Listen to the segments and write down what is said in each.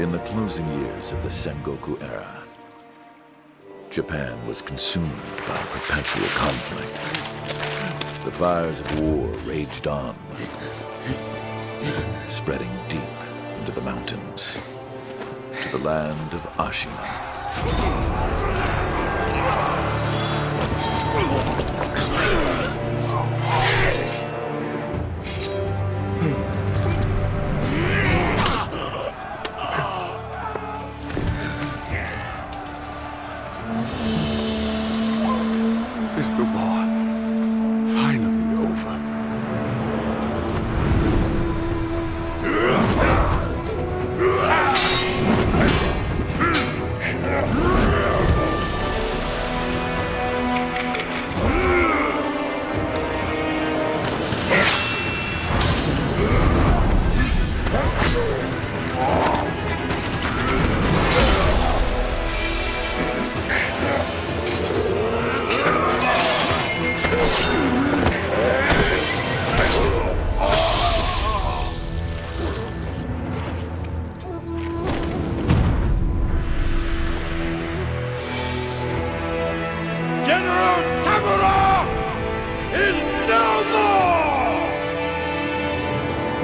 In the closing years of the Sengoku era, Japan was consumed by perpetual conflict. The fires of war raged on, spreading deep into the mountains, to the land of Ashina. Is the war finally over?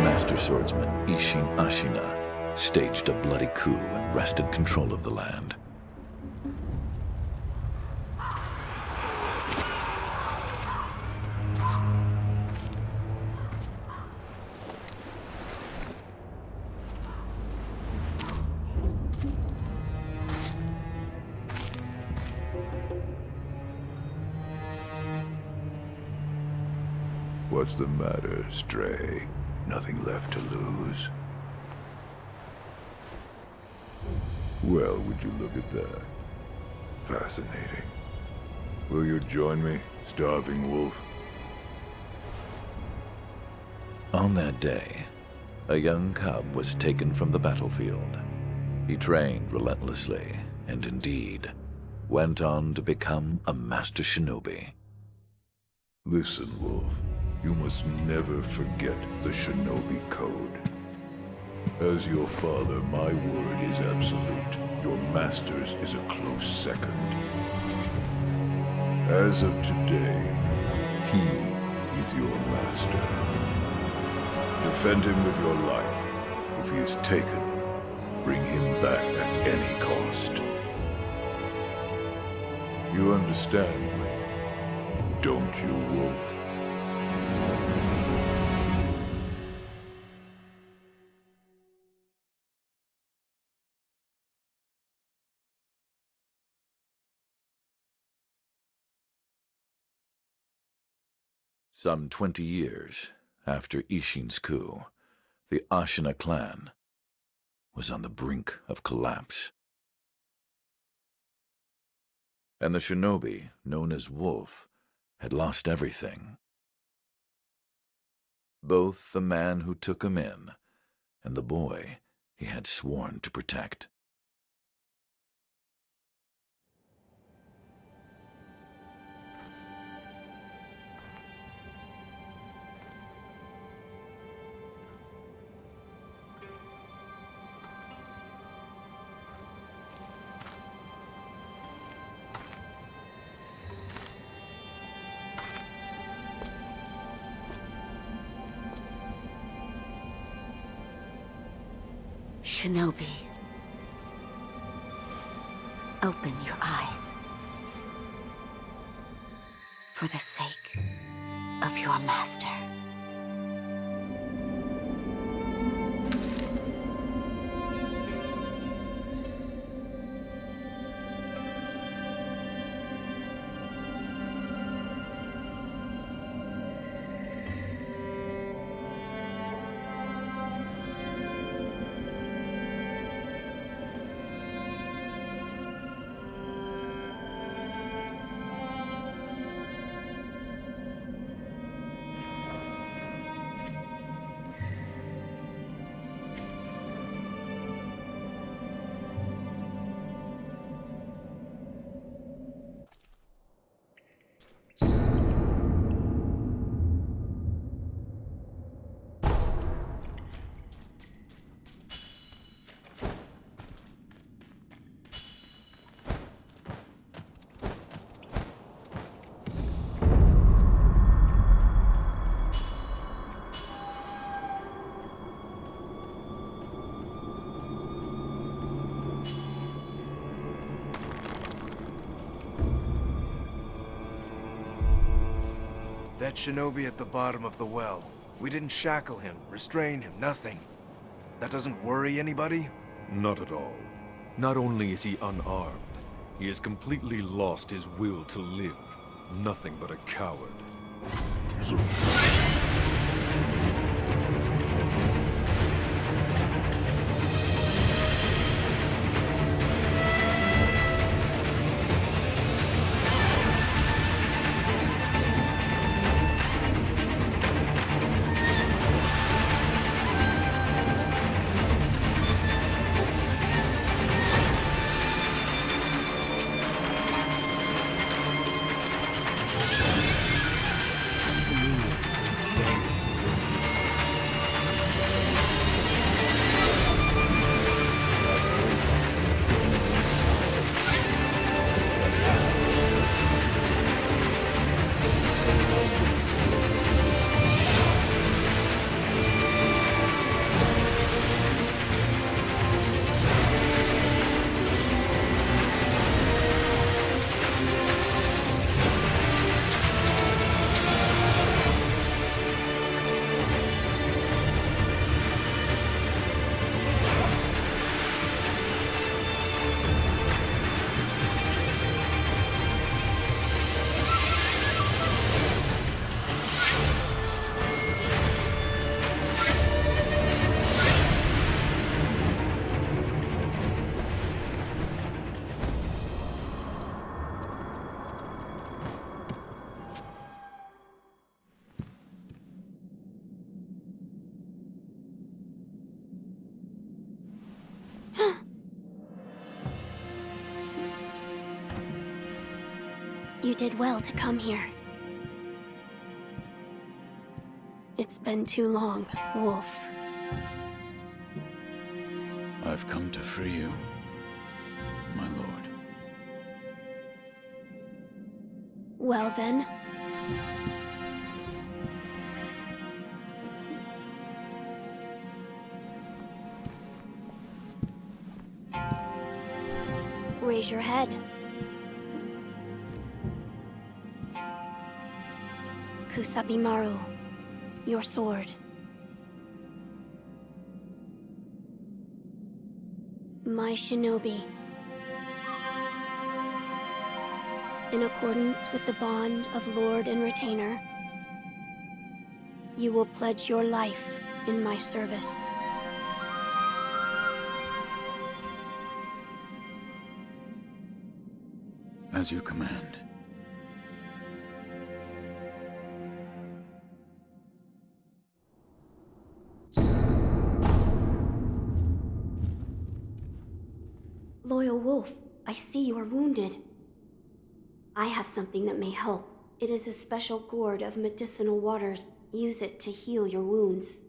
Master swordsman Ishin Ashina staged a bloody coup and wrested control of the land. What's the matter, Stray? Nothing left to lose? Well, would you look at that? Fascinating. Will you join me, starving wolf? On that day, a young cub was taken from the battlefield. He trained relentlessly, and indeed, went on to become a master shinobi. Listen, Wolf. You must never forget the Shinobi Code. As your father, my word is absolute. Your master's is a close second. As of today, he is your master. Defend him with your life. If he is taken, bring him back at any cost. You understand me, don't you, Wolf? Some 20 years after Ishin's coup, the Ashina clan was on the brink of collapse. And the shinobi, known as Wolf, had lost everything. Both the man who took him in and the boy he had sworn to protect. Shinobi, open your eyes. For the sake of your master. That shinobi at the bottom of the well. We didn't shackle him, restrain him, nothing. That doesn't worry anybody? Not at all. Not only is he unarmed, he has completely lost his will to live. Nothing but a coward. You did well to come here. It's been too long, Wolf. I've come to free you, my lord. Well then. Raise your head. Kusabimaru, your sword. My shinobi. In accordance with the bond of Lord and Retainer, you will pledge your life in my service. As you command. Loyal Wolf, I see you are wounded. I have something that may help. It is a special gourd of medicinal waters. Use it to heal your wounds.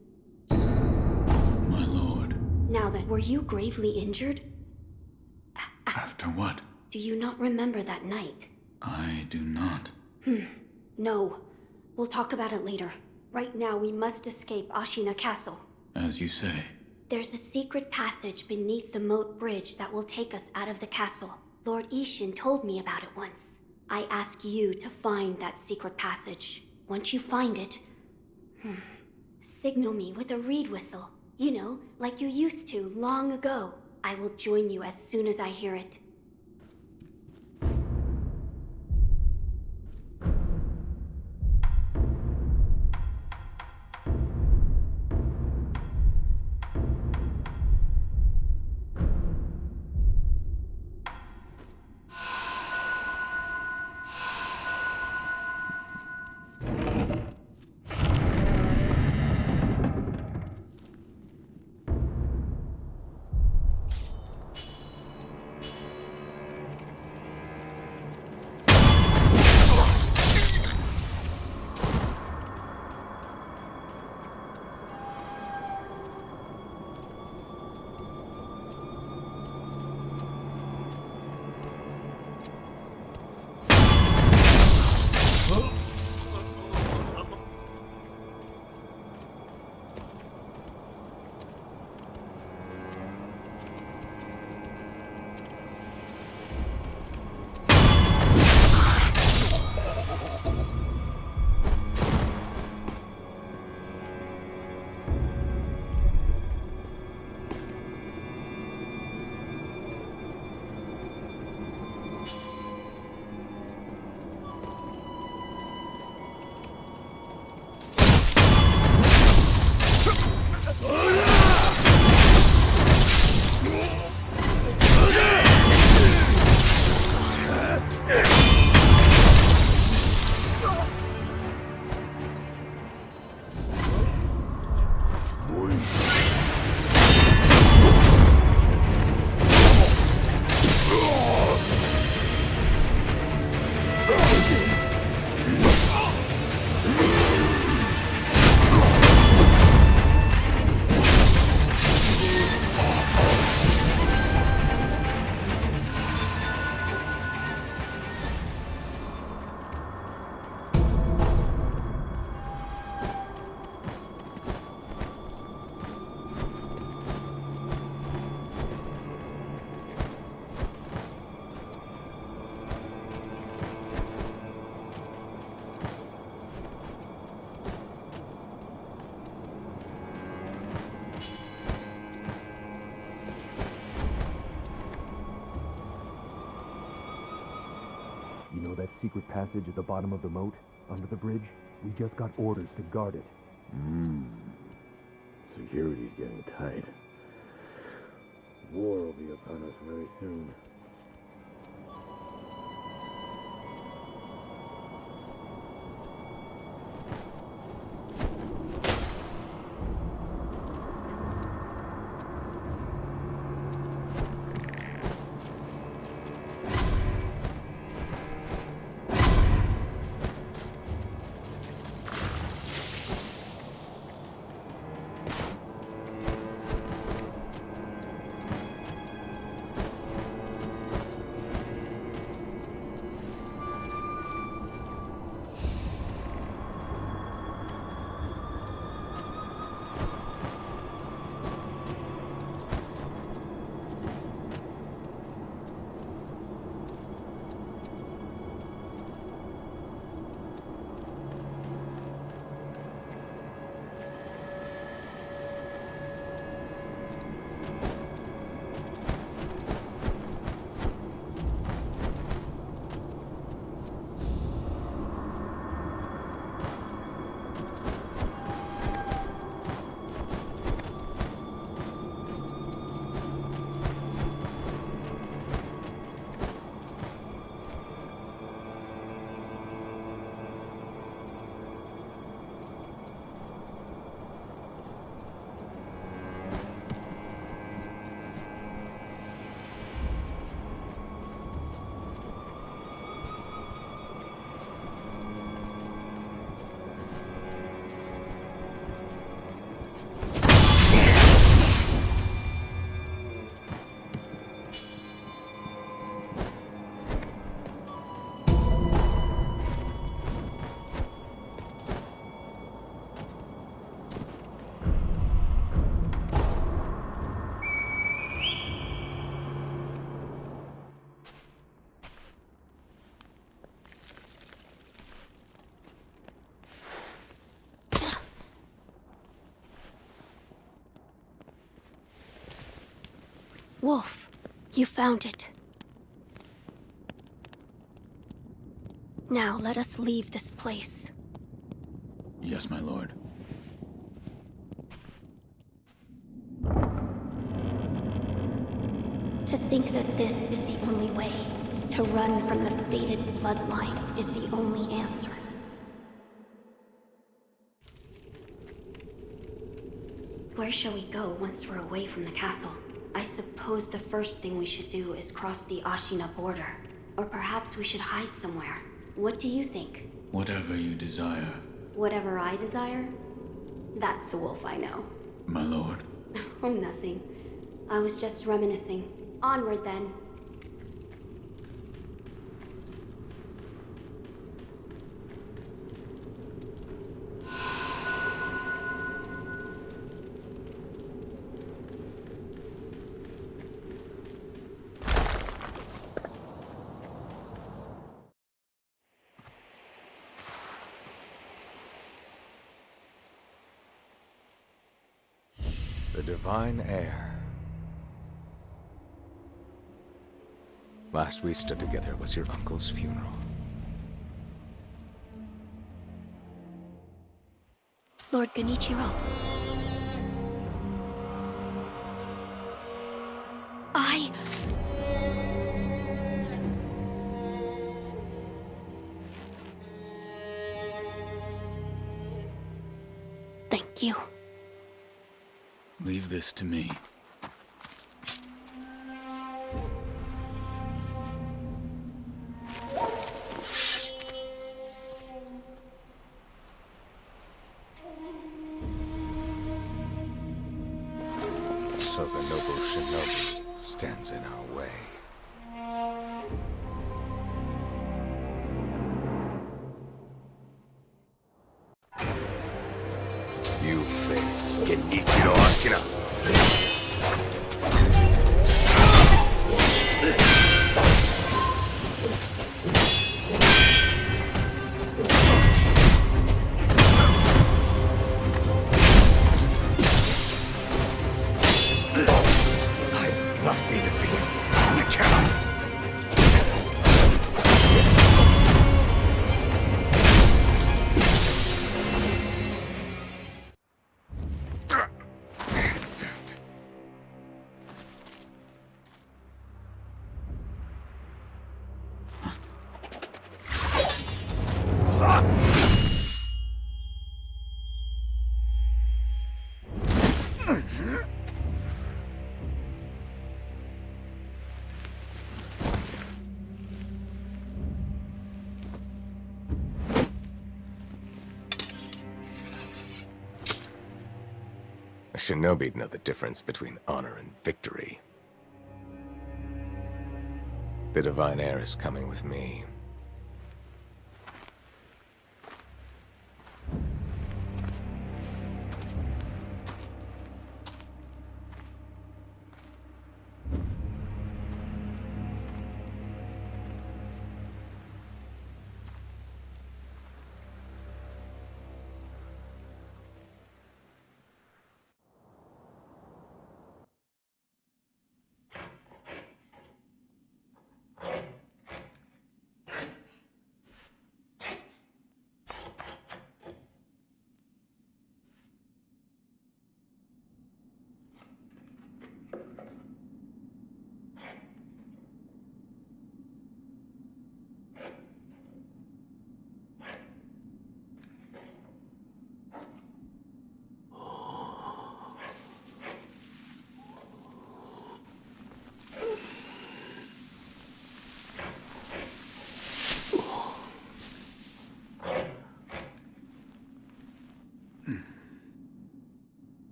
My lord. Now then, were you gravely injured? After what? Do you not remember that night? I do not. No. We'll talk about it later. Right now, we must escape Ashina Castle. As you say. There's a secret passage beneath the moat bridge that will take us out of the castle. Lord Ishin told me about it once. I ask you to find that secret passage. Once you find it, signal me with a reed whistle. You know, like you used to long ago. I will join you as soon as I hear it. that secret passage at the bottom of the moat, under the bridge? We just got orders to guard it. Security's getting tight. War will be upon us very soon. Wolf, you found it. Now let us leave this place. Yes, my lord. To think that this is the only way, to run from the fated bloodline, is the only answer. Where shall we go once we're away from the castle? I suppose the first thing we should do is cross the Ashina border. Or perhaps we should hide somewhere. What do you think? Whatever you desire. Whatever I desire? That's the wolf I know. My lord. Oh, nothing. I was just reminiscing. Onward, then. The divine heir. Last we stood together was your uncle's funeral. Lord Genichiro. Thank you. Leave this to me. So the noble shinobi stands in our way. You face Genichiro Ashina. Shinobi'd know the difference between honor and victory. The divine heir is coming with me.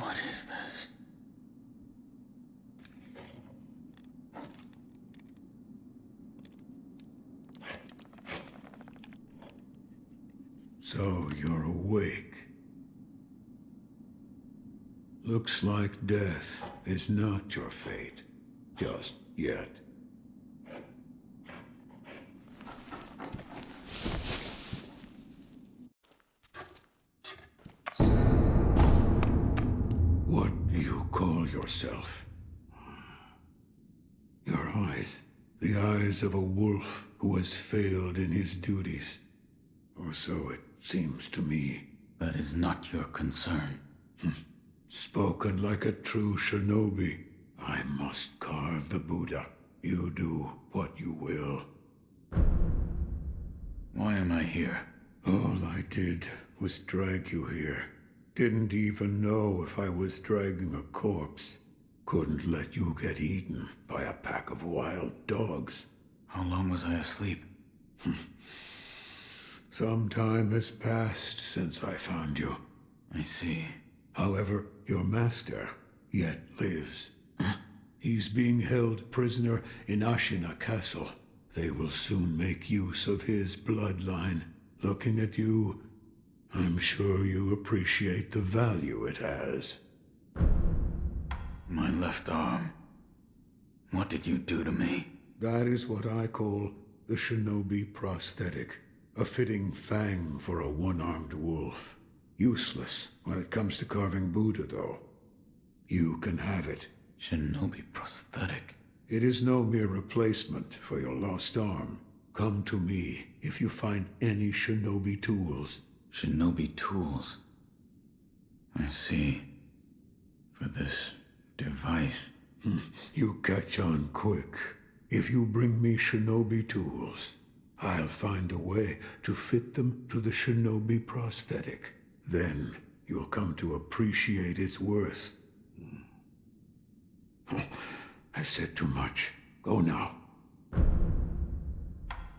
What is this? So you're awake. Looks like death is not your fate. Just yet. What do you call yourself? Your eyes. The eyes of a wolf who has failed in his duties. Or so it seems to me. That is not your concern. Spoken like a true shinobi. I must carve the Buddha. You do what you will. Why am I here? All I did was drag you here. Didn't even know if I was dragging a corpse. Couldn't let you get eaten by a pack of wild dogs. How long was I asleep? Some time has passed since I found you. I see. However, your master yet lives. He's being held prisoner in Ashina Castle. They will soon make use of his bloodline. Looking at you, I'm sure you appreciate the value it has. My left arm. What did you do to me? That is what I call the shinobi prosthetic. A fitting fang for a one-armed wolf. Useless when it comes to carving Buddha, though. You can have it. Shinobi prosthetic. It is no mere replacement for your lost arm. Come to me if you find any shinobi tools. Shinobi tools. I see. For this device. You catch on quick. If you bring me shinobi tools, I'll find a way to fit them to the shinobi prosthetic. Then you'll come to appreciate its worth. I've said too much. Go now.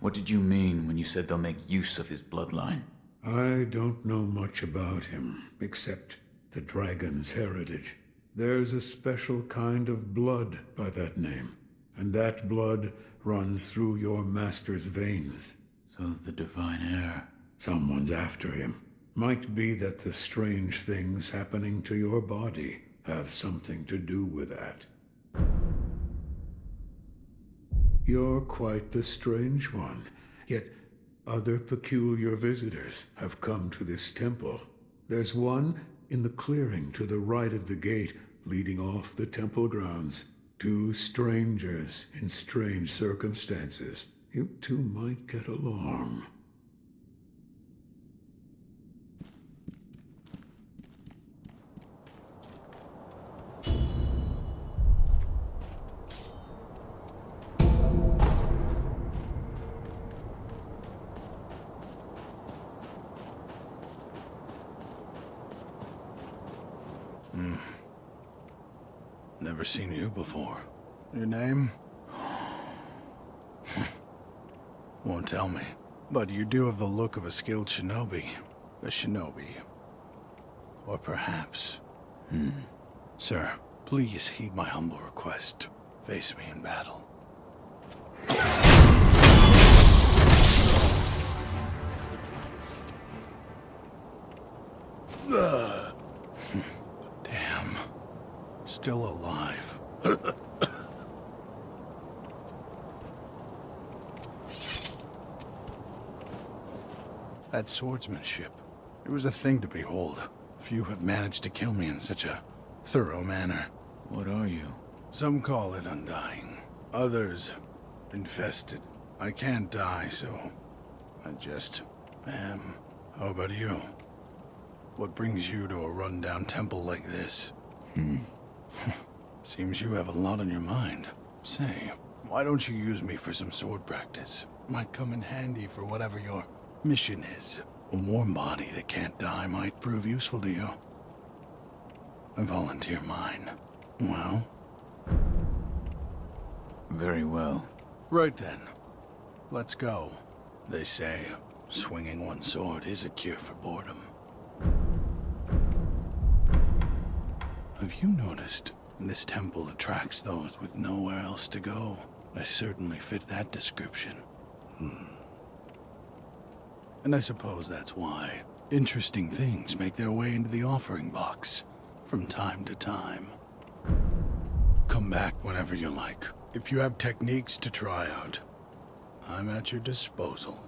What did you mean when you said they'll make use of his bloodline? I don't know much about him, except the dragon's heritage. There's a special kind of blood by that name, and that blood runs through your master's veins. So the divine heir. Someone's after him. Might be that the strange things happening to your body have something to do with that. You're quite the strange one, yet other peculiar visitors have come to this temple. There's one in the clearing to the right of the gate leading off the temple grounds. Two strangers in strange circumstances. You two might get along. Never seen you before. Your name? Won't tell me. But you do have the look of a skilled shinobi. a shinobi. Or perhaps... Sir, please heed my humble request. Face me in battle. Damn. Still alive. That swordsmanship. It was a thing to behold. Few have managed to kill me in such a thorough manner. What are you? Some call it undying. Others, infested. I can't die, so I just am. How about you? What brings you to a rundown temple like this? Seems you have a lot on your mind. Say, why don't you use me for some sword practice? Might come in handy for whatever your mission is. A warm body that can't die might prove useful to you. I volunteer mine. Well? Very well. Right then. Let's go. They say swinging one sword is a cure for boredom. Have you noticed? This temple attracts those with nowhere else to go. I certainly fit that description. And I suppose that's why interesting things make their way into the offering box from time to time. Come back whenever you like. If you have techniques to try out, I'm at your disposal.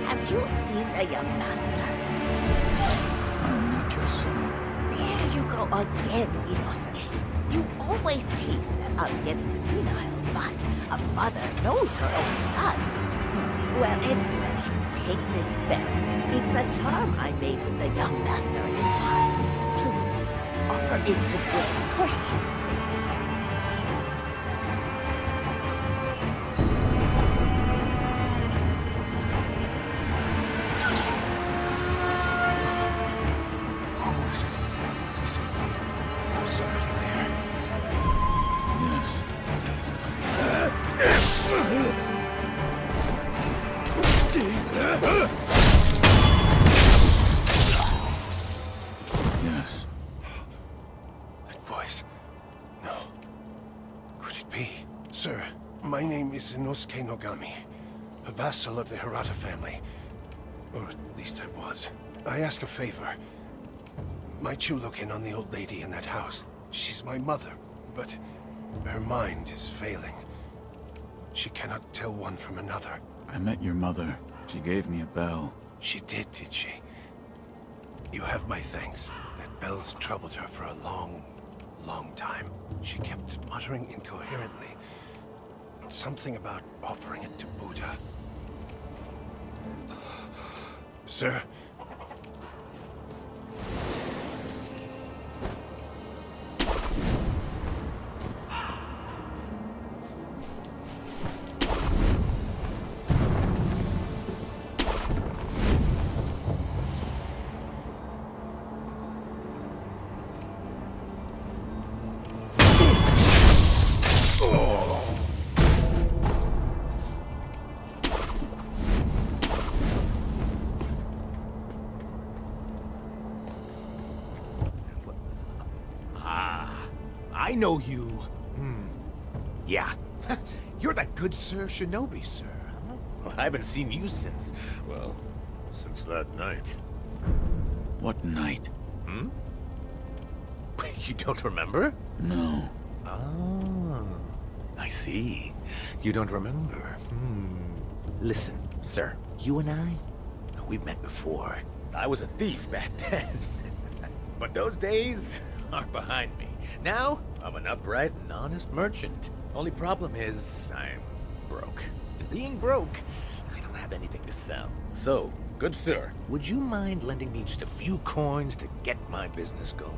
Have you seen the young master? son. There you go again, Inosuke. You always tease that I'm getting senile, but a mother knows her own son. Well, anyway, take this bet. It's a charm I made with the young master in mind. Please, offer it goodwill for his sake. Somebody there. Yes. That voice. No. Could it be? Sir, my name is Inosuke Nogami, a vassal of the Hirata family. Or at least I was. I ask a favor. Might you look in on the old lady in that house? She's my mother, but her mind is failing. She cannot tell one from another. I met your mother. She gave me a bell. She did she? You have my thanks. That bell's troubled her for a long, long time. She kept muttering incoherently. Something about offering it to Buddha. Sir? I know you. Yeah. You're that good Sir Shinobi, sir. Huh? Well, I haven't seen you since, well, since that night. What night? You don't remember? No. Oh, I see. You don't remember. Listen, sir, you and I, we've met before. I was a thief back then. But those days are behind me. Now, I'm an upright and honest merchant. Only problem is, I'm broke. And being broke, I don't have anything to sell. So, good sir, would you mind lending me just a few coins to get my business going?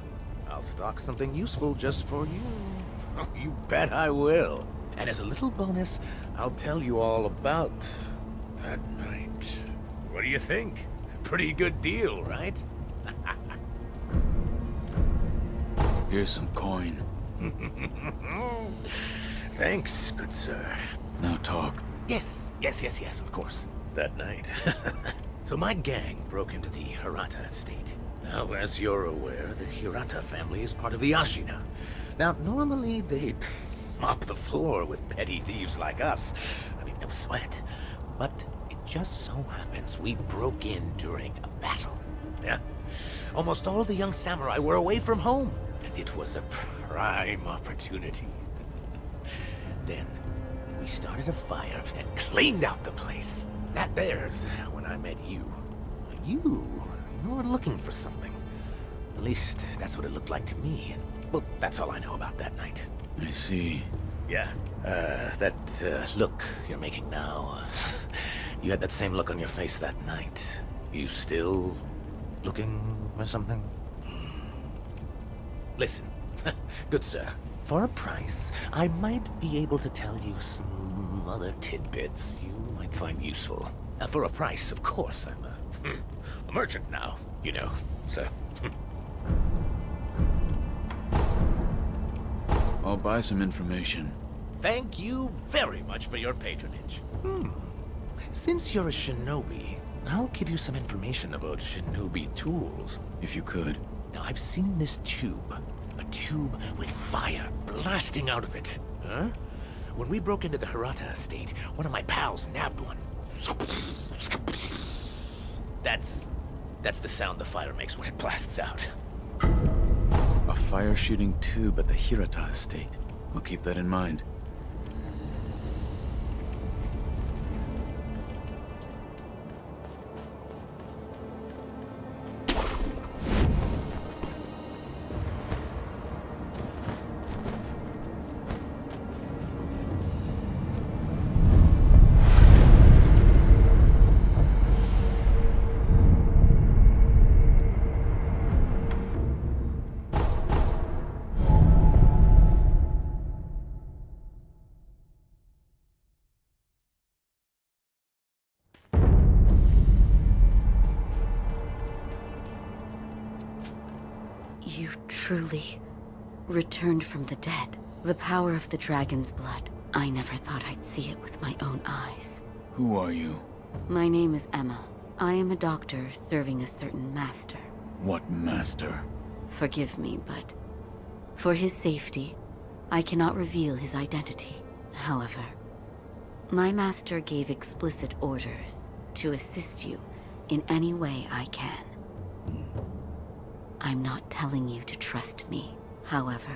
I'll stock something useful just for you. Oh, you bet I will. And as a little bonus, I'll tell you all about that night. What do you think? Pretty good deal, right? Here's some coin. Thanks, good sir. Now talk. Yes, of course. That night. So my gang broke into the Hirata estate. Now, as you're aware, the Hirata family is part of the Ashina. Now, normally they'd mop the floor with petty thieves like us. I mean, no sweat. But it just so happens we broke in during a battle. Yeah. Almost all the young samurai were away from home, and it was a prime opportunity. Then, we started a fire and cleaned out the place. That there's when I met you. You were looking for something. At least, that's what it looked like to me. Well, that's all I know about that night. I see. Yeah, that look you're making now. You had that same look on your face that night. You still looking for something? Listen, good sir. For a price, I might be able to tell you some other tidbits you might find useful. For a price, of course. I'm a merchant now, you know, so... I'll buy some information. Thank you very much for your patronage. Since you're a shinobi, I'll give you some information about shinobi tools. If you could. Now, I've seen this tube. A tube with fire blasting out of it. Huh? When we broke into the Hirata estate, one of my pals nabbed one. That's the sound the fire makes when it blasts out. A fire-shooting tube at the Hirata estate. We'll keep that in mind. You truly returned from the dead. The power of the dragon's blood. I never thought I'd see it with my own eyes. Who are you? My name is Emma. I am a doctor serving a certain master. What master? Forgive me, but for his safety, I cannot reveal his identity. However, my master gave explicit orders to assist you in any way I can. I'm not telling you to trust me. However,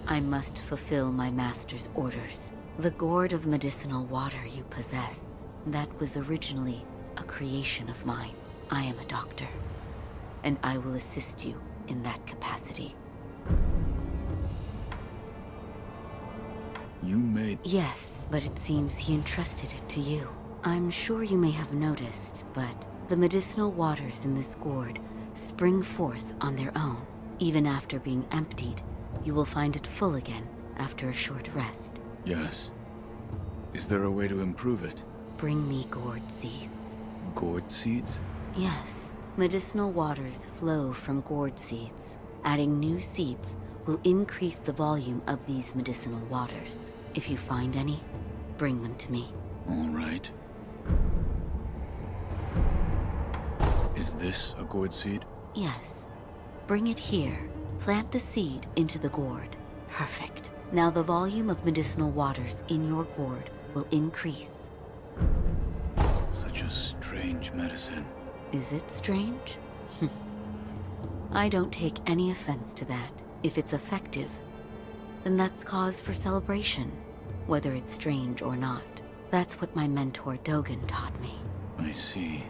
I must fulfill my master's orders. The gourd of medicinal water you possess, that was originally a creation of mine. I am a doctor, and I will assist you in that capacity. You made... Yes, but it seems he entrusted it to you. I'm sure you may have noticed, but the medicinal waters in this gourd spring forth on their own. Even after being emptied, you will find it full again after a short rest. Yes. Is there a way to improve it? Bring me gourd seeds. Gourd seeds? Yes. Medicinal waters flow from gourd seeds. Adding new seeds will increase the volume of these medicinal waters. If you find any, bring them to me. All right. Is this a gourd seed? Yes. Bring it here. Plant the seed into the gourd. Perfect. Now the volume of medicinal waters in your gourd will increase. Such a strange medicine. Is it strange? I don't take any offense to that. If it's effective, then that's cause for celebration, whether it's strange or not. That's what my mentor Dogen taught me. I see.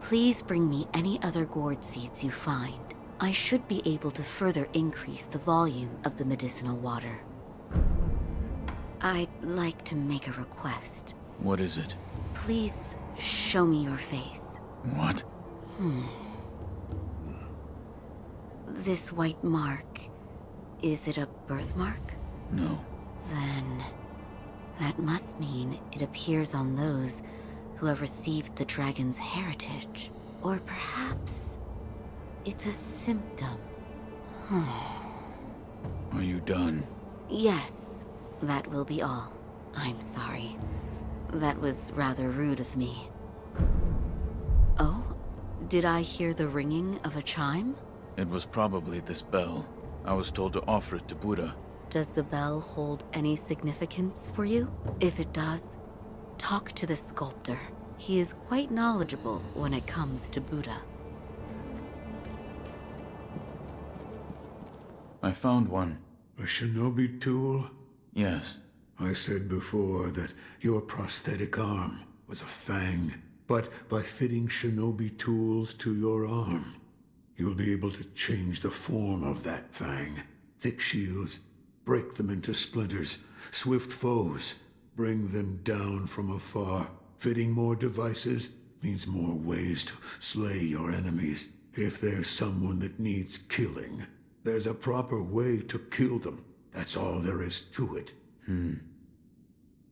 Please bring me any other gourd seeds you find. I should be able to further increase the volume of the medicinal water. I'd like to make a request. What is it? Please show me your face. What? This white mark, is it a birthmark? No. Then that must mean it appears on those who have received the dragon's heritage. Or perhaps it's a symptom. Are you done? Yes, that will be all. I'm sorry. That was rather rude of me. Oh, did I hear the ringing of a chime? It was probably this bell. I was told to offer it to Buddha. Does the bell hold any significance for you? If it does, talk to the sculptor. He is quite knowledgeable when it comes to Buddha. I found one. A shinobi tool? Yes. I said before that your prosthetic arm was a fang, but by fitting shinobi tools to your arm, you'll be able to change the form of that fang. Thick shields, break them into splinters. Swift foes, bring them down from afar. Fitting more devices means more ways to slay your enemies. If there's someone that needs killing, there's a proper way to kill them. That's all there is to it.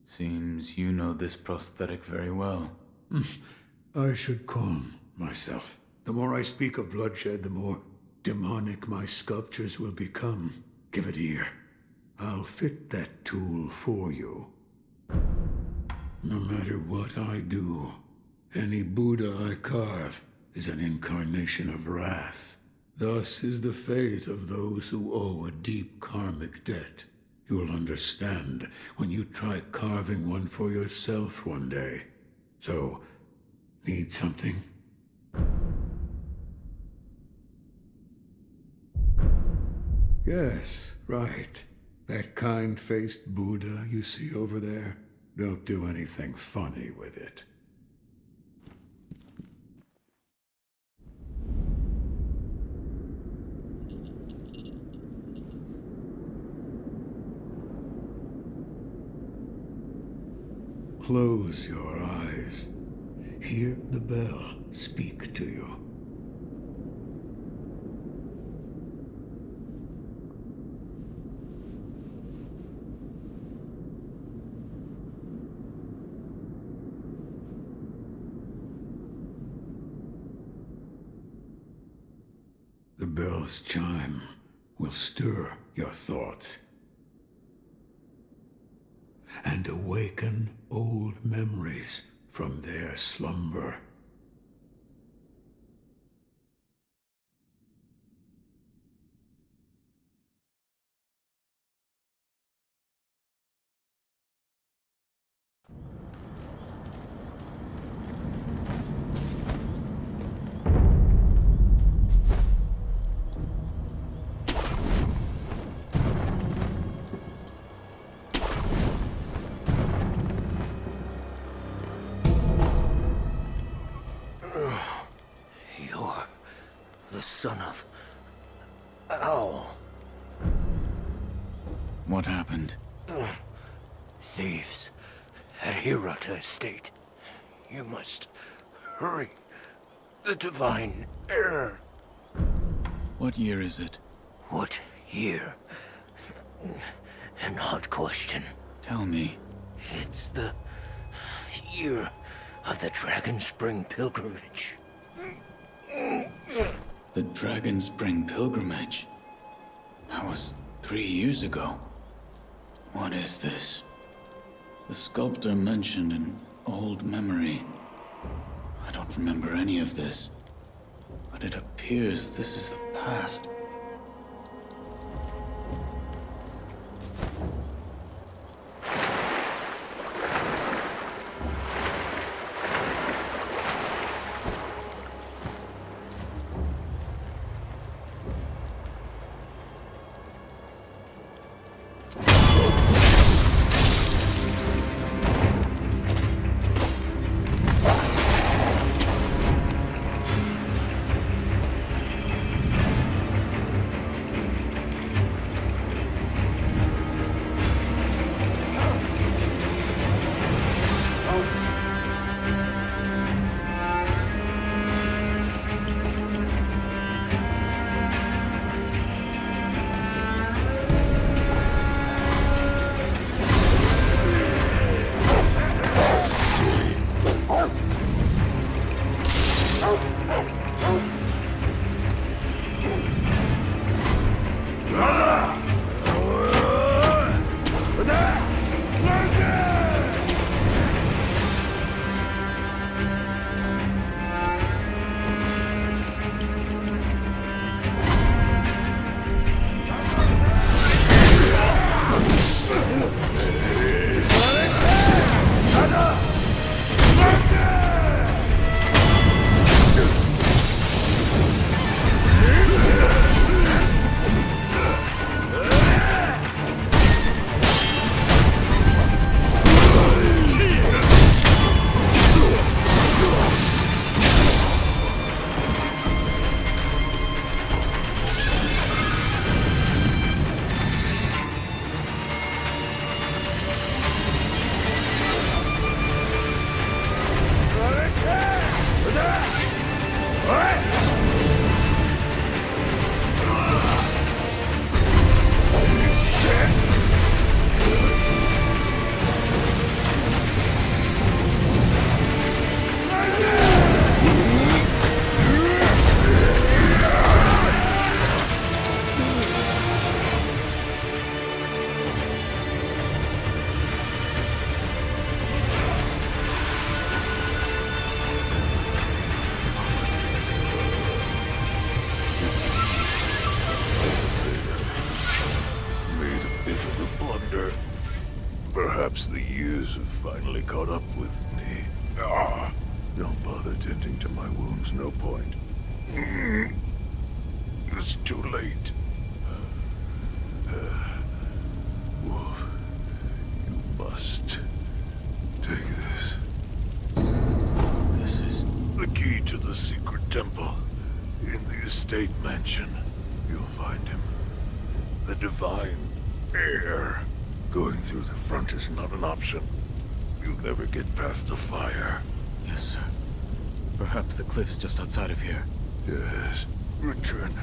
Seems you know this prosthetic very well. I should calm myself. The more I speak of bloodshed, the more demonic my sculptures will become. Give it ear. I'll fit that tool for you. No matter what I do, any Buddha I carve is an incarnation of wrath. Thus is the fate of those who owe a deep karmic debt. You'll understand when you try carving one for yourself one day. So, need something? Yes, right. That kind-faced Buddha you see over there. Don't do anything funny with it. Close your eyes. Hear the bell speak to you. The bell's chime will stir your thoughts and awaken old memories from their slumber. You're the son of... Owl. What happened? Thieves at Hirata Estate. You must hurry. The divine heir. What year is it? What year? An odd question. Tell me. It's the year of the Dragon Spring pilgrimage. The Dragon Spring pilgrimage? That was 3 years ago. What is this? The sculptor mentioned an old memory. I don't remember any of this. But it appears this is the past. Perhaps the years have finally caught up with me. Don't bother tending to my wounds, no point. It's too late. Wolf, you must take this. This is... the key to the secret temple. In the estate mansion, you'll find him. The divine heir. Going through the front is not an option. You'll never get past the fire. Yes, sir. Perhaps the cliff's just outside of here. Yes. Return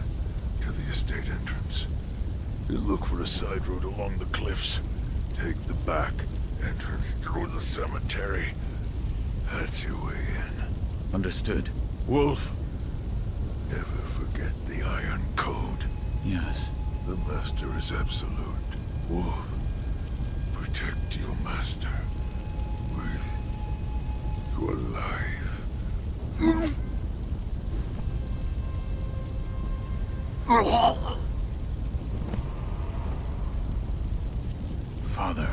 to the estate entrance. You look for a side road along the cliffs. Take the back entrance through the cemetery. That's your way in. Understood. Wolf, Never forget the Iron Code. Yes. The Master is absolute. Wolf, protect your Master with your life. Father.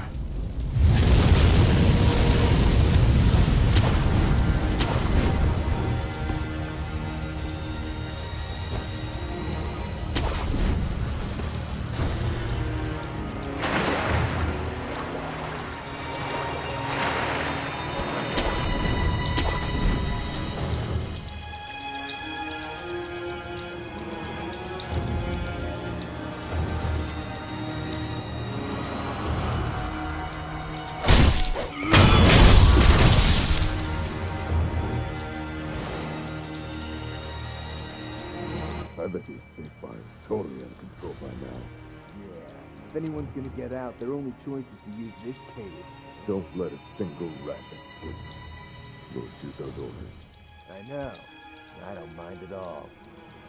I bet you this fire is totally out of control by now. Yeah. If anyone's gonna get out, their only choice is to use this cave. Don't let a single rat escape. We'll do those orders. I know. I don't mind at all.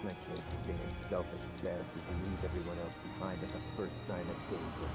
I can't stand selfish bastards who leave everyone else behind at the first sign of danger.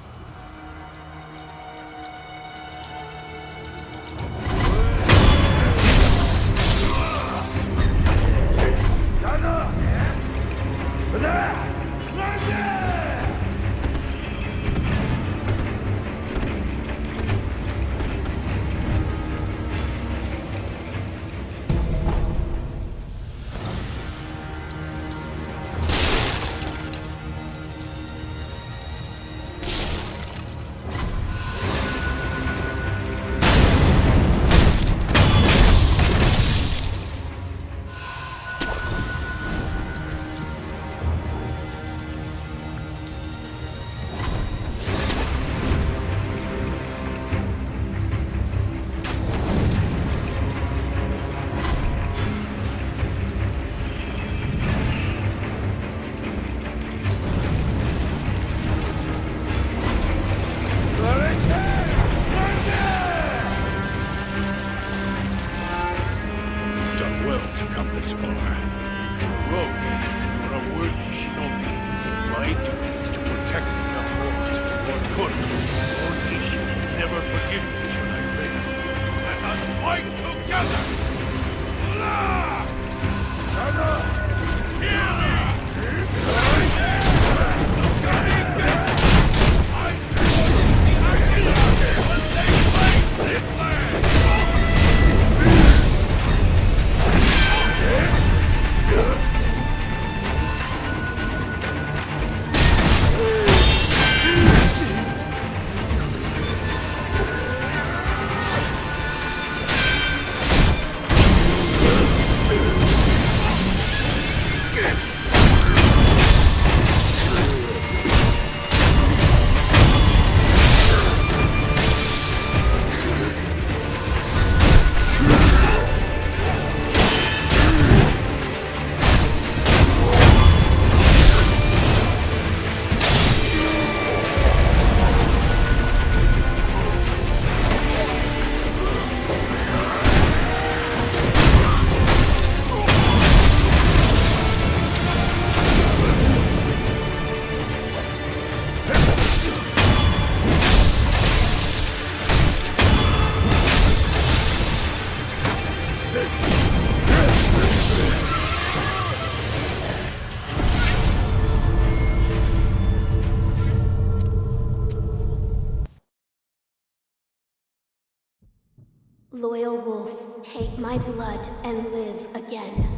Loyal wolf, take my blood and live again.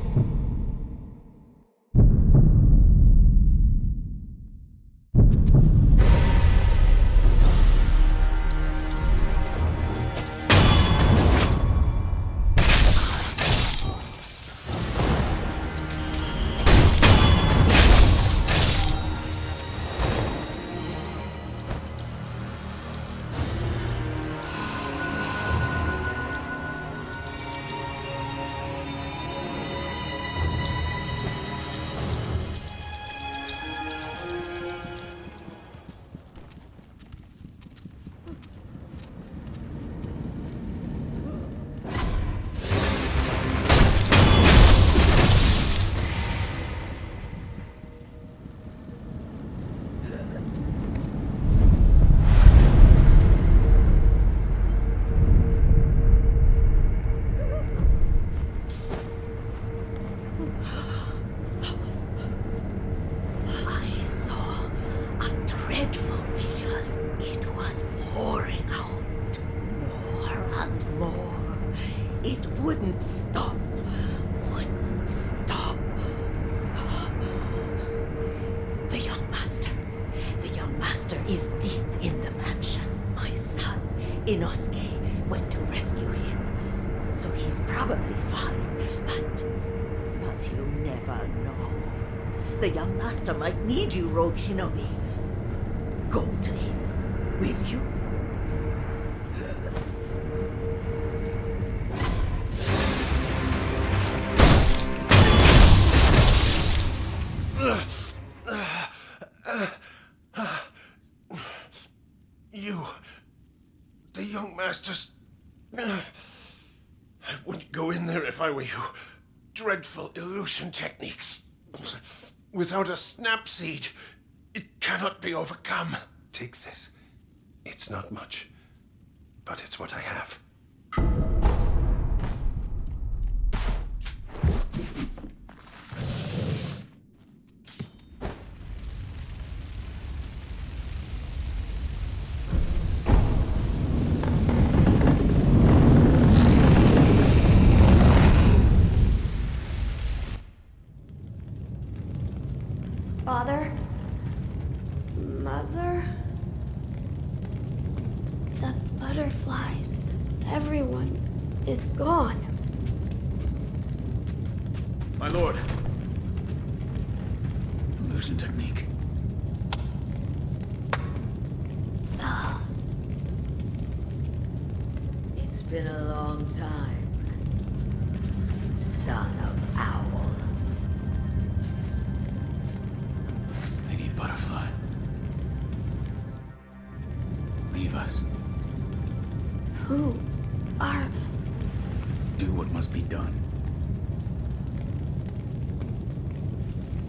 Inosuke went to rescue him, so he's probably fine, but you never know. The young master might need you, Rogue Shinobi. Go to him, will you? You... the young masters... I wouldn't go in there if I were you. Dreadful illusion techniques. Without a snap seed, it cannot be overcome. Take this. It's not much, but it's what I have. Father? Mother? The butterflies. Everyone is gone. My lord. Illusion technique. It's been a long time, son of Owl. I need Butterfly. Leave us. Who are... Do what must be done.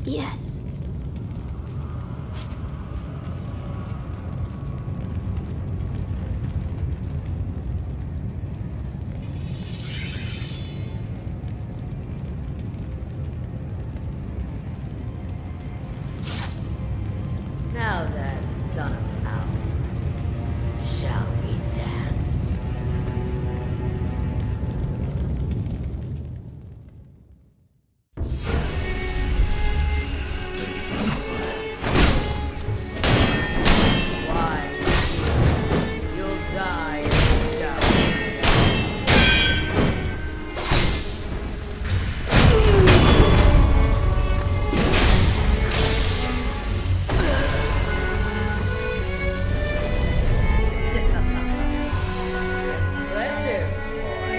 Yes. Now then, son of Owl, shall we dance? Why? You'll die in the tower. Impressive, boy.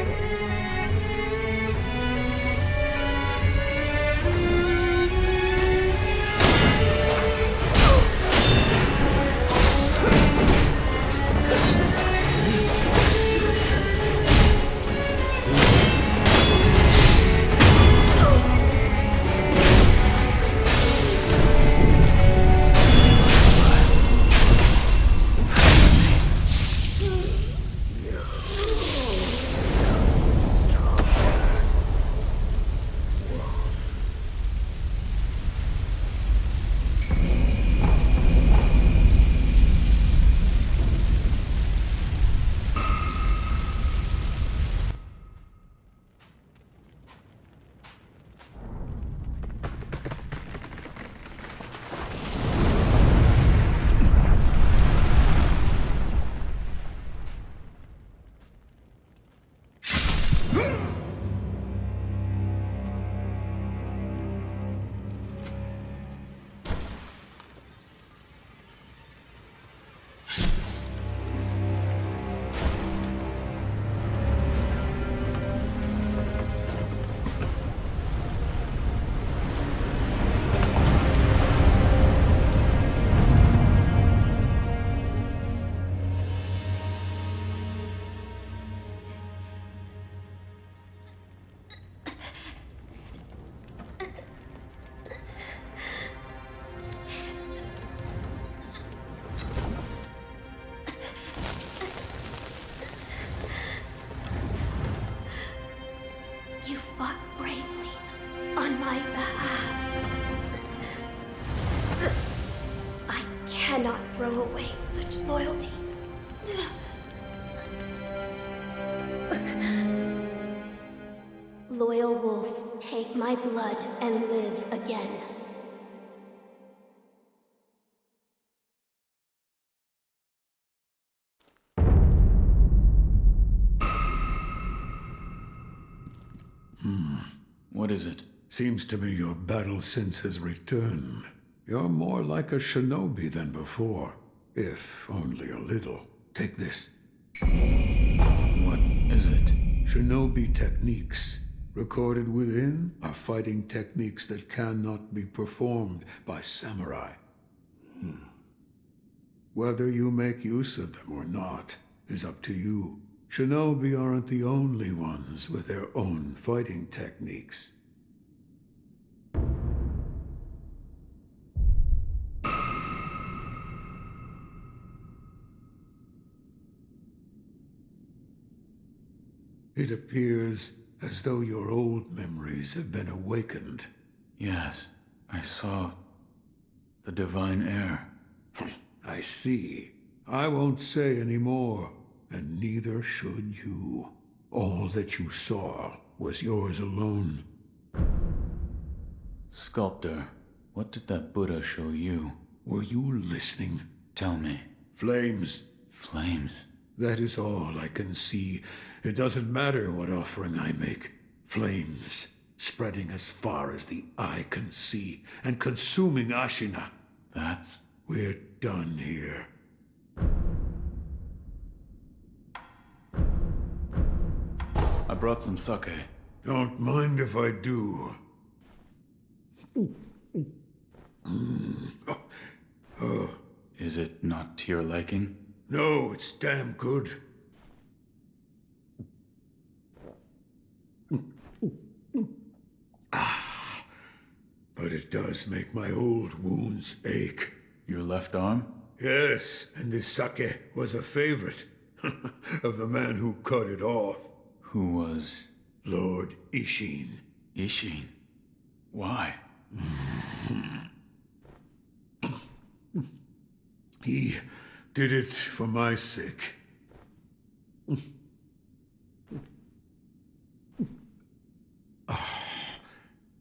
You fought bravely on my behalf. I cannot throw away such loyalty. Loyal wolf, take my blood and live again. What is it? Seems to me your battle sense has returned. You're more like a shinobi than before, if only a little. Take this. What is it? Shinobi techniques. Recorded within are fighting techniques that cannot be performed by samurai. Whether you make use of them or not is up to you. Shinobi aren't the only ones with their own fighting techniques. It appears as though your old memories have been awakened. Yes, I saw the divine air. I see. I won't say any more, and neither should you. All that you saw was yours alone. Sculptor, what did that Buddha show you? Were you listening? Tell me. Flames. Flames? That is all I can see. It doesn't matter what offering I make. Flames, spreading as far as the eye can see, and consuming Ashina. That's... We're done here. I brought some sake. Don't mind if I do. Is it not to your liking? No, it's damn good. But it does make my old wounds ache. Your left arm? Yes, and this sake was a favorite of the man who cut it off. Who was? Lord Ishin. Ishin? Why? He did it for my sake.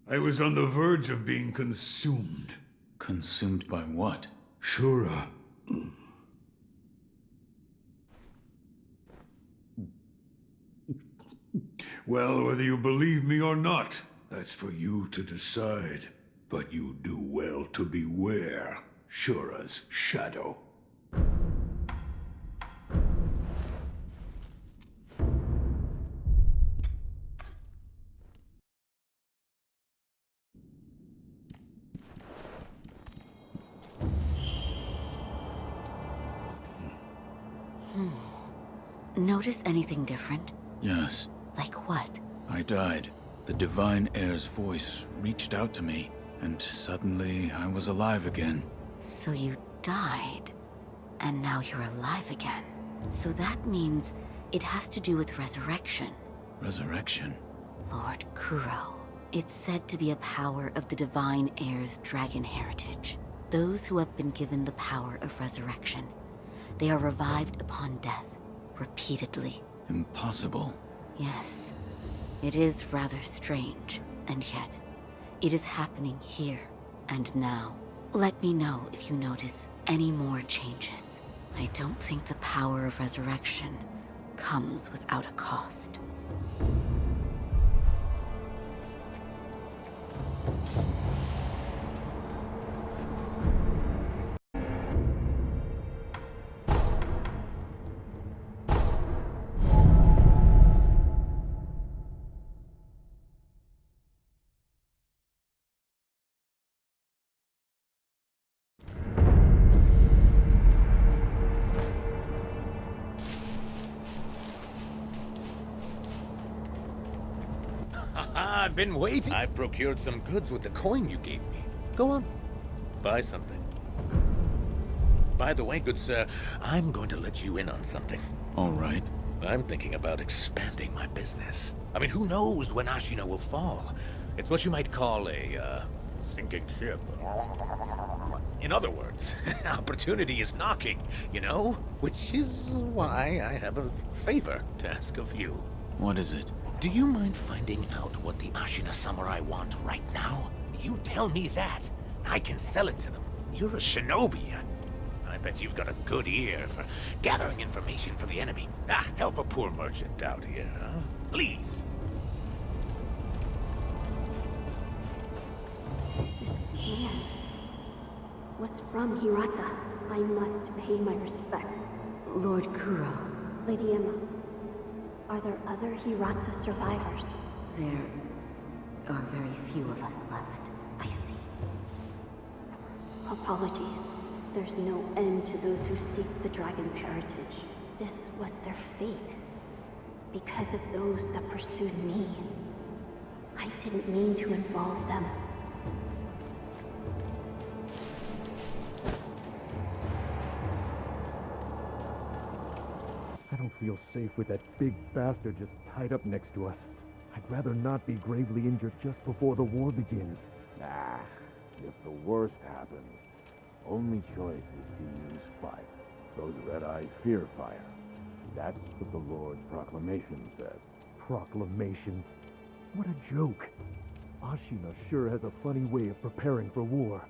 I was on the verge of being consumed. Consumed by what? Shura. Well, whether you believe me or not, that's for you to decide. But you do well to beware Shura's shadow. Notice anything different? Yes. Like what? I died. The divine air's voice reached out to me, and suddenly I was alive again. So you died, and now you're alive again. So that means it has to do with resurrection. Resurrection? Lord Kuro. It's said to be a power of the divine air's dragon heritage. Those who have been given the power of resurrection. They are revived upon death, repeatedly. Impossible. Yes. It is rather strange, and yet, it is happening here and now. Let me know if you notice any more changes. I don't think the power of resurrection comes without a cost. I've been waiting. I procured some goods with the coin you gave me. Go on, buy something. By the way, good sir, I'm going to let you in on something. All right. I'm thinking about expanding my business. I mean, who knows when Ashina will fall? It's what you might call a, sinking ship. In other words, opportunity is knocking, you know? Which is why I have a favor to ask of you. What is it? Do you mind finding out what the Ashina samurai want right now? You tell me that. I can sell it to them. You're a shinobi. I bet you've got a good ear for gathering information from the enemy. Help a poor merchant out here, huh? Please. was from Hirata. I must pay my respects. Lord Kuro. Lady Emma, are there other Hirata survivors? There are very few of us left. I see. Apologies. There's no end to those who seek the dragon's heritage. This was their fate. Because of those that pursued me. I didn't mean to involve them. I don't feel safe with that big bastard just tied up next to us. I'd rather not be gravely injured just before the war begins. Nah, if the worst happens, only choice is to use fire. Those red eyes fear fire. That's what the Lord's proclamation says. Proclamations? What a joke. Ashina sure has a funny way of preparing for war.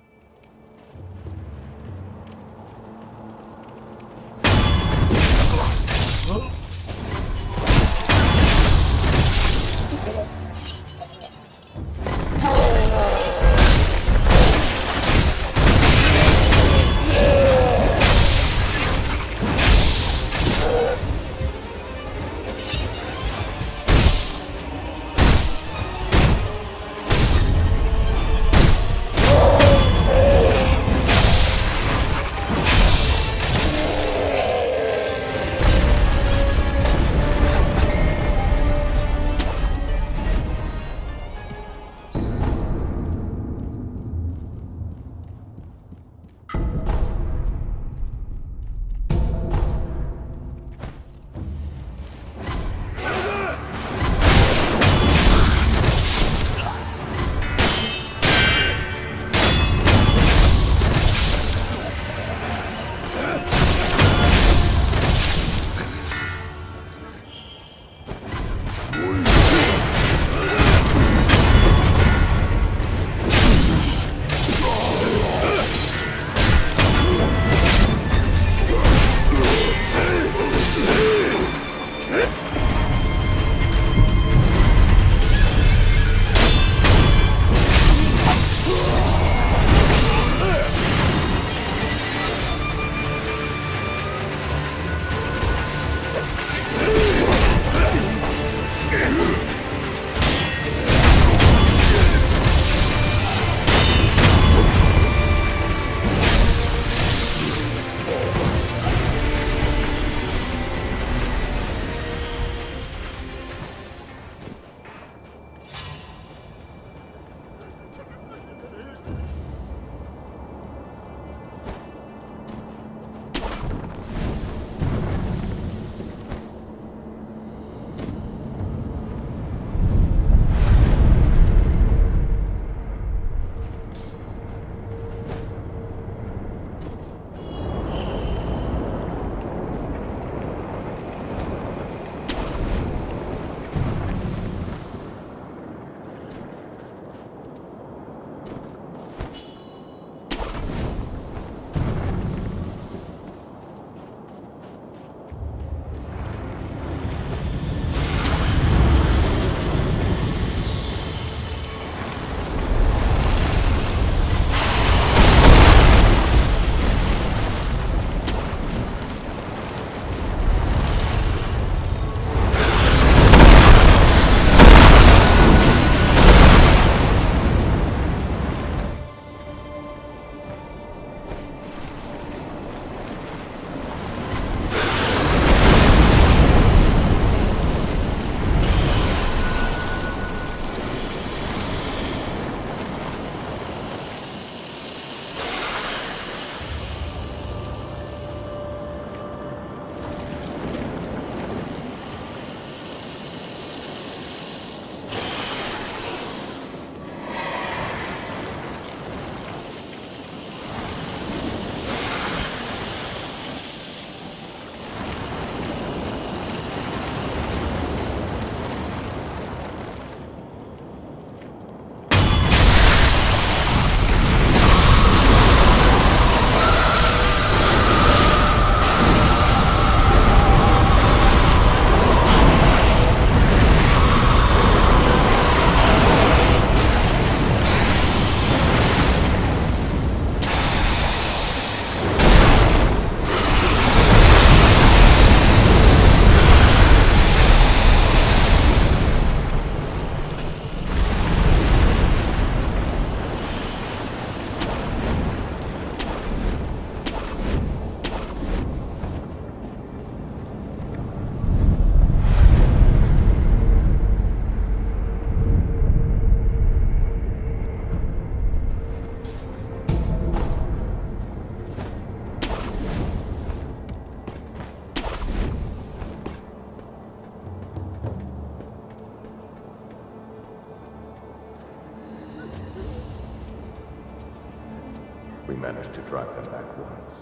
We managed to drive them back once,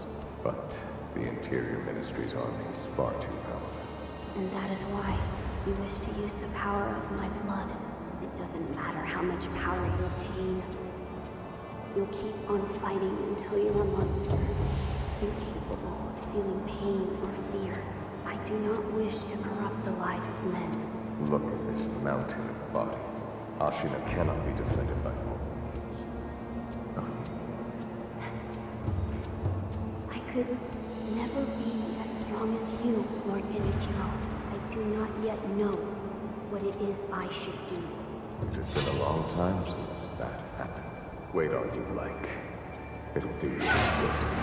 but the Interior Ministry's army is far too powerful. And that is why you wish to use the power of my blood. It doesn't matter how much power you obtain. You'll keep on fighting until you're a monster, incapable of feeling pain or fear. I do not wish to corrupt the lives of men. Look at this mountain of bodies. Ashina cannot be defended by mortal means. I could never be as strong as you, Lord Genichiro. I do not yet know what it is I should do. It has been a long time since that happened. Wait all you like. It'll do you good.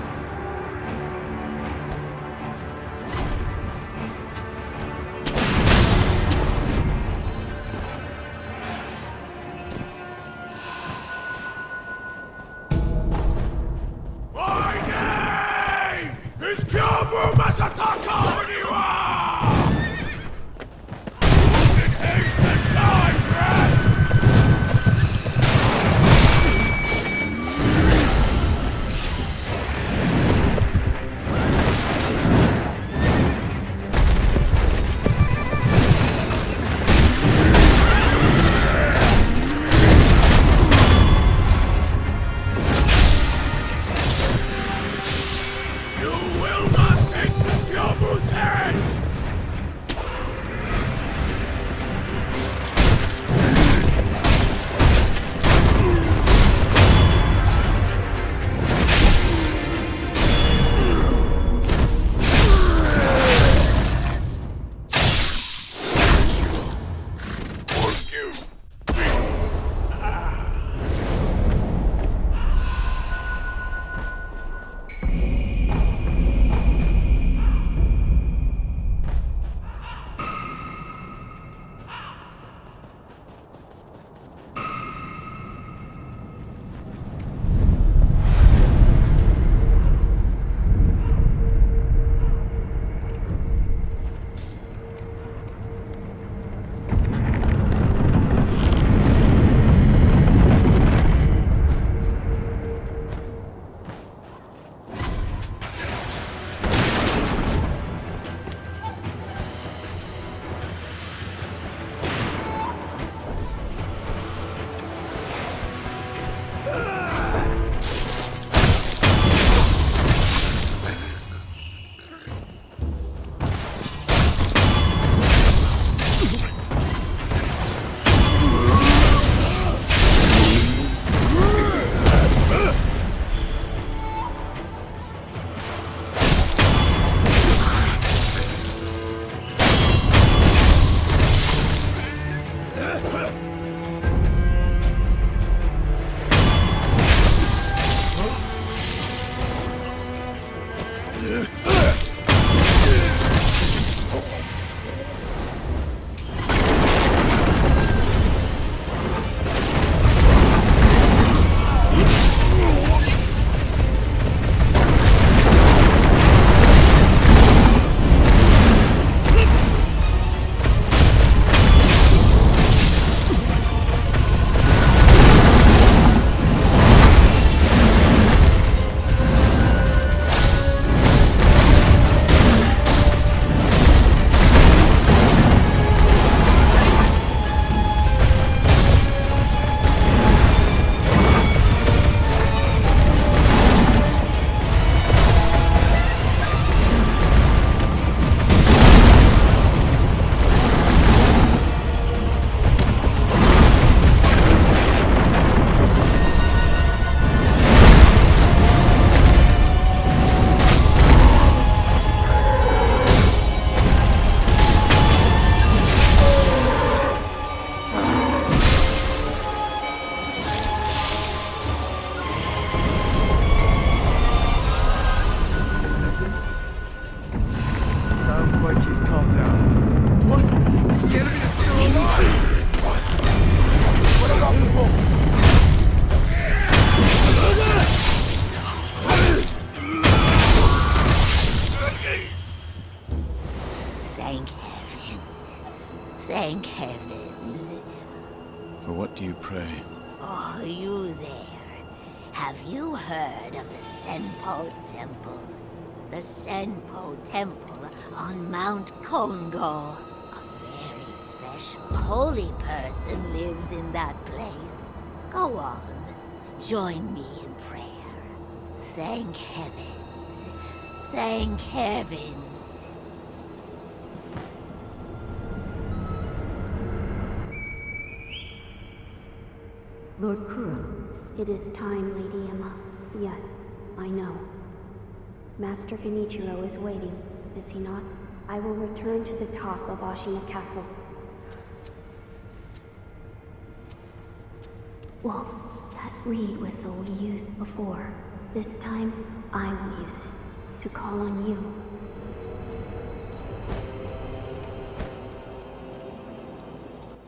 Have you heard of the Senpo Temple? The Senpo Temple on Mount Kongo. A very special holy person lives in that place. Go on. Join me in prayer. Thank heavens. Thank heavens. Lord Kuro. It is time, Lady Emma. Yes, I know. Master Genichiro is waiting, is he not? I will return to the top of Ashina Castle. Wolf, that reed whistle we used before. This time, I will use it to call on you.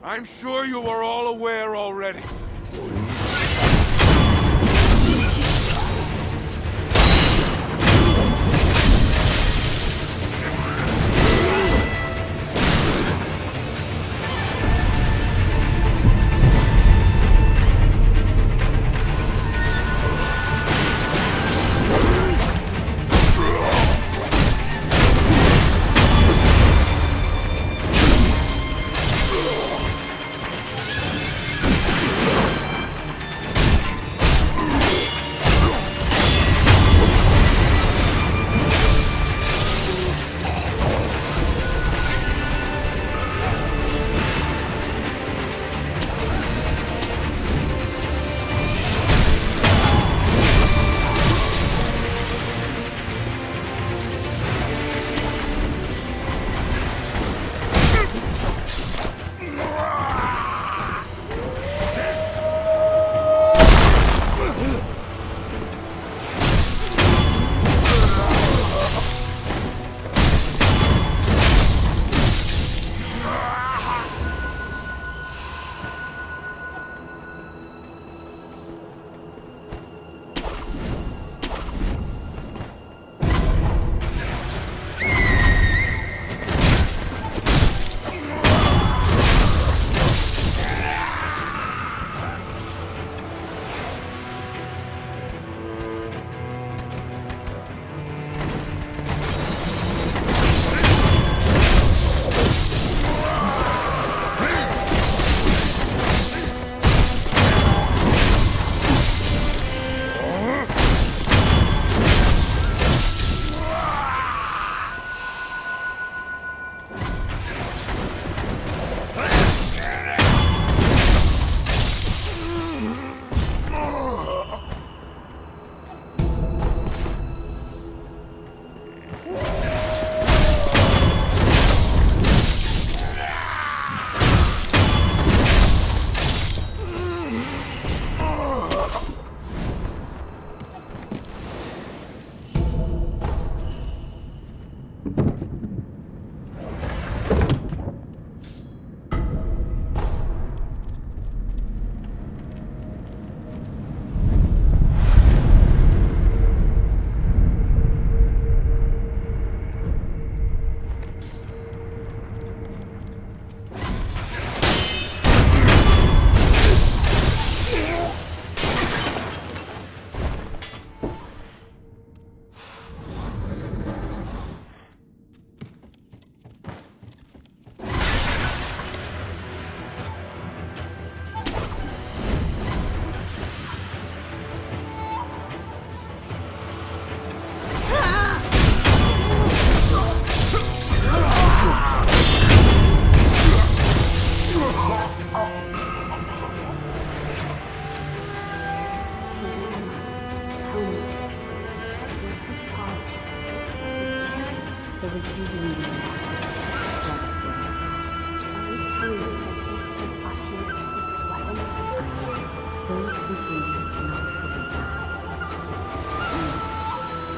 I'm sure you are all aware already.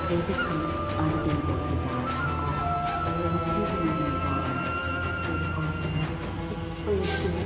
They become unable to die. There are two reasons why. Explain to me.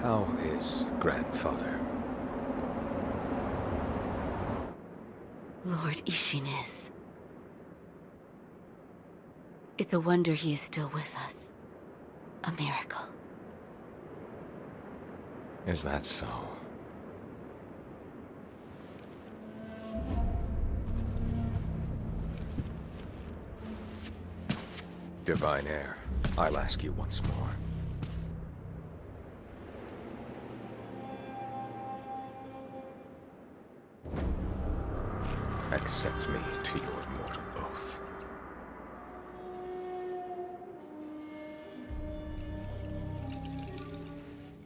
How is grandfather? Lord Ishin is. It's a wonder he is still with us. A miracle. Is that so? Divine Heir, I'll ask you once more. Accept me to your mortal oath.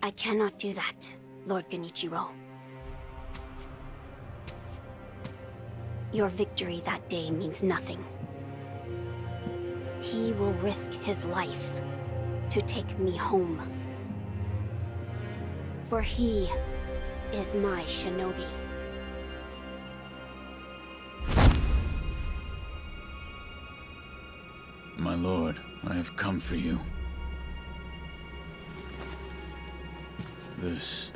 I cannot do that, Lord Genichiro. Your victory that day means nothing. He will risk his life to take me home. For he is my shinobi. My lord, I have come for you. This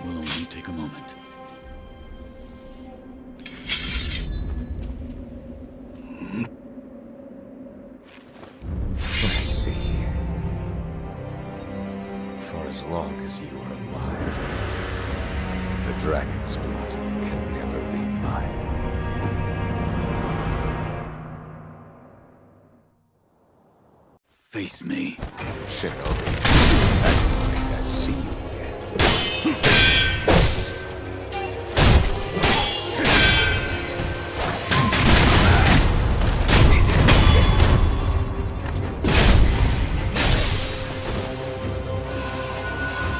will only take a moment. Let's see. For as long as you are alive, the dragon's blood can never be mine. Face me. Shinobi, I don't think I'd see you again.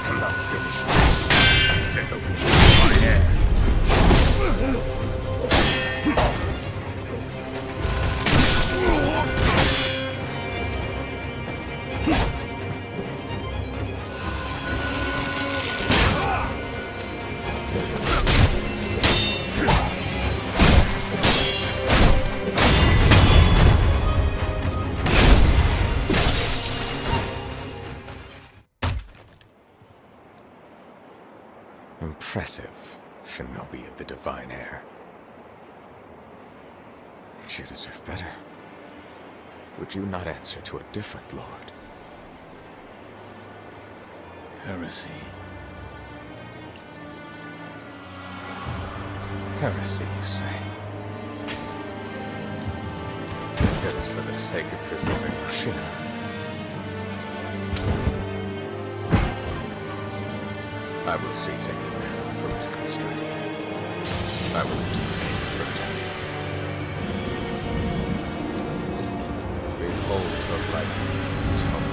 I'm not finished. Shinobi, my heir. Impressive, Shinobi of the Divine Heir. But you deserve better. Would you not answer to a different lord? Heresy. Heresy, you say? If it is for the sake of preserving Ashina, I will seize any man of heretical strength. I will do any burden. Behold the lightning of Tomoe.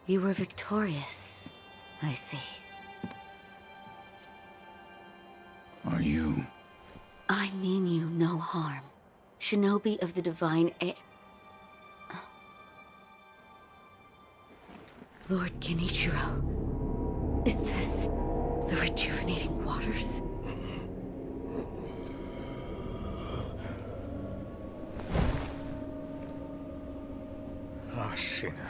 You were victorious, I see. Are you? I mean you no harm. Shinobi of the Divine Lord Genichiro, is this the rejuvenating waters? Ashina.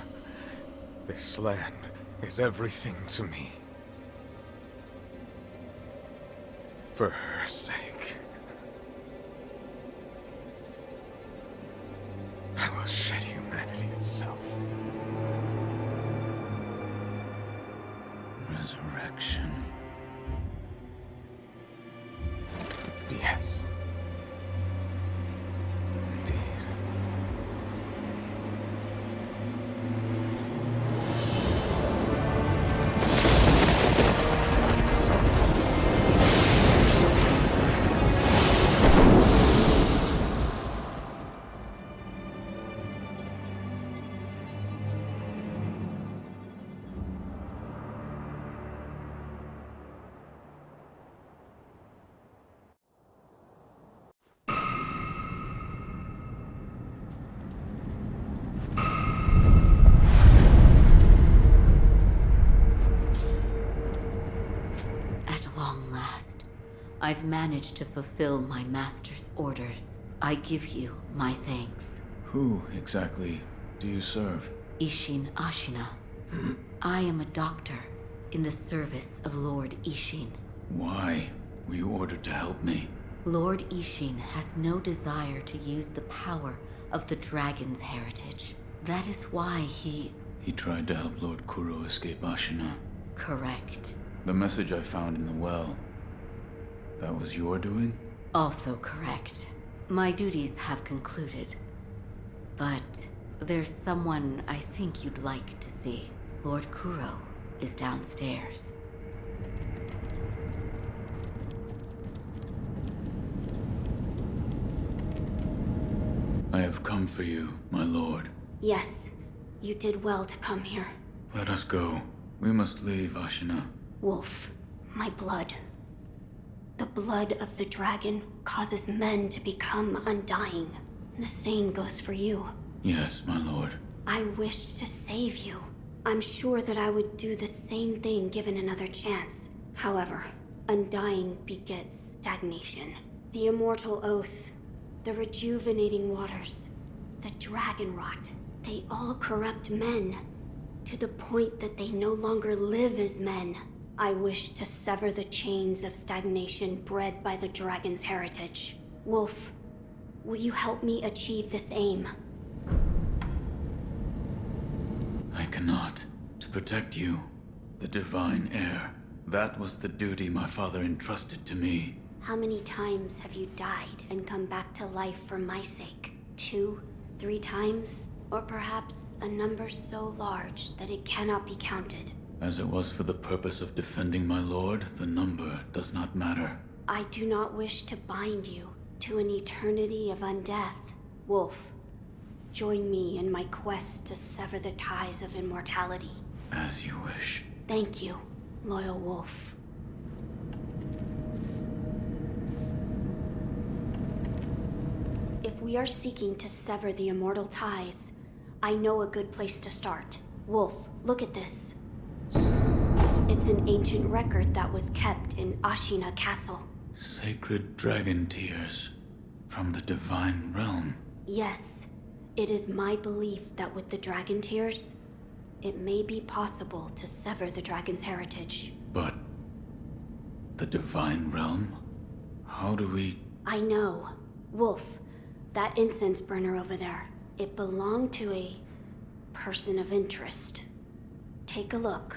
This land is everything to me. For her sake, I will shed humanity itself. Resurrection. Yes. Indeed. I've managed to fulfill my master's orders. I give you my thanks. Who exactly do you serve? Isshin Ashina. I am a doctor in the service of Lord Isshin. Why were you ordered to help me? Lord Isshin has no desire to use the power of the dragon's heritage. That is why he tried to help Lord Kuro escape Ashina. Correct. The message I found in the well, that was your doing? Also correct. My duties have concluded. But there's someone I think you'd like to see. Lord Kuro is downstairs. I have come for you, my lord. Yes, you did well to come here. Let us go. We must leave Ashina. Wolf, my blood. The blood of the dragon causes men to become undying. The same goes for you. Yes, my lord. I wished to save you. I'm sure that I would do the same thing given another chance. However, undying begets stagnation. The immortal oath, the rejuvenating waters, the dragon rot, they all corrupt men, to the point that they no longer live as men. I wish to sever the chains of stagnation bred by the dragon's heritage. Wolf, will you help me achieve this aim? I cannot. To protect you, the divine heir. That was the duty my father entrusted to me. How many times have you died and come back to life for my sake? 2, 3 times? Or perhaps a number so large that it cannot be counted? As it was for the purpose of defending my lord, the number does not matter. I do not wish to bind you to an eternity of undeath. Wolf, join me in my quest to sever the ties of immortality. As you wish. Thank you, loyal wolf. If we are seeking to sever the immortal ties, I know a good place to start. Wolf, look at this. It's an ancient record that was kept in Ashina Castle. Sacred dragon tears from the divine realm. Yes, it is my belief that with the dragon tears, it may be possible to sever the dragon's heritage. But the divine realm? How do we... I know. Wolf, that incense burner over there, it belonged to a person of interest. Take a look.